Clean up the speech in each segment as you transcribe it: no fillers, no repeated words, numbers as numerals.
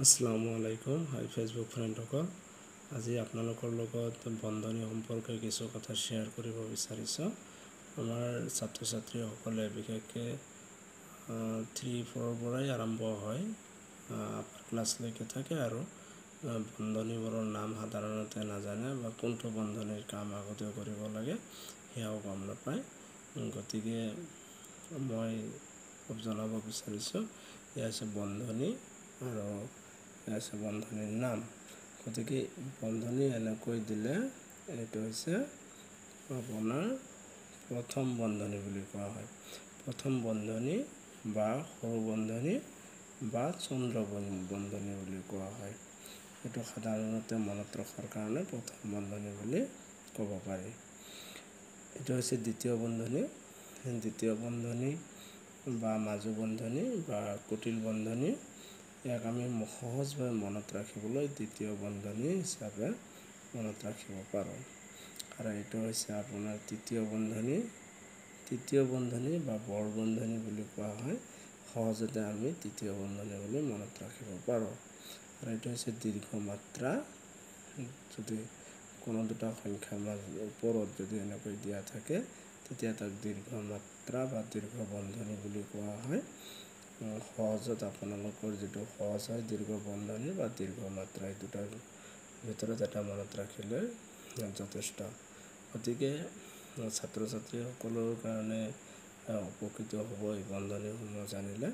আসসালামু আলাইকুম। হাই ফেচবুক ফ্ৰেণ্ডসকল, আজি আপোনালোকৰ লগত বন্ধনী সম্পৰ্কে কিছু কথা শ্বেয়াৰ কৰিব বিচাৰিছোঁ। আমাৰ ছাত্ৰ ছাত্ৰীসকলে বিশেষকৈ 3-4 পৰাই আৰম্ভ হয়, আপাৰ ক্লাছলৈকে থাকে আৰু বন্ধনীবোৰৰ নাম সাধাৰণতে নাজানে বা কোনটো বন্ধনীৰ কাম আগতে কৰিব লাগে সেয়াও গম নাপায়। গতিকে মই জনাব বিচাৰিছোঁ এয়া হৈছে বন্ধনী আৰু আছে বন্ধনীৰ নাম। গতিকে বন্ধনী এনেকৈ দিলে এইটো হৈছে আপোনাৰ প্ৰথম বন্ধনী বুলি কোৱা হয়। প্ৰথম বন্ধনী বা সৰু বন্ধনী বা চন্দ্ৰ বন্ধনী বুলি কোৱা হয়। এইটো সাধাৰণতে মনত ৰখাৰ কাৰণে প্ৰথম বন্ধনী বুলি ক'ব পাৰি। এইটো হৈছে দ্বিতীয় বন্ধনী। দ্বিতীয় বন্ধনী বা মাজু বন্ধনী বা কুটিল বন্ধনী, ইয়াক আমি সহজভাৱে মনত ৰাখিবলৈ দ্বিতীয় বন্ধনী হিচাপে মনত ৰাখিব পাৰোঁ। আৰু এইটো হৈছে আপোনাৰ তৃতীয় বন্ধনী। তৃতীয় বন্ধনী বা বৰ বন্ধনী বুলি কোৱা হয়। সহজতে আমি তৃতীয় বন্ধনী বুলি মনত ৰাখিব পাৰোঁ। আৰু এইটো হৈছে দীৰ্ঘ মাত্ৰা। যদি কোনো দুটা সংখ্যাৰ ওপৰত যদি এনেকৈ দিয়া থাকে তেতিয়া তাক দীৰ্ঘ মাত্ৰা বা দীৰ্ঘ বন্ধনী বুলি কোৱা হয়। সহজত আপোনালোকৰ যিটো সহজ হয় দীৰ্ঘ বন্ধনী বা দীৰ্ঘ মাত্ৰা, এই দুটাৰ ভিতৰত এটা মনত ৰাখিলে যথেষ্ট। গতিকে ছাত্ৰ ছাত্ৰীসকলৰ কাৰণে উপকৃত হ'ব এই বন্ধনীসমূহ জানিলে।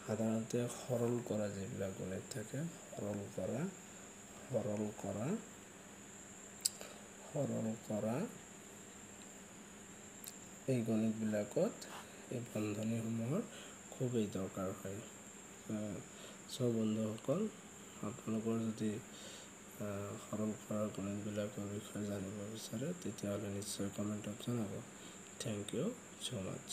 সাধাৰণতে সৰল কৰা যিবিলাক গণিত থাকে, সৰল কৰা এই গণিতবিলাকত এই বন্ধনীসমূহৰ খুবেই দৰকাৰ হয়। বন্ধুসকল, আপোনালোকৰ যদি সৰল কৰা গণিতবিলাকৰ বিষয়ে জানিব বিচাৰে তেতিয়াহ'লে নিশ্চয় কমেণ্টত জনাব। Thank you so' much.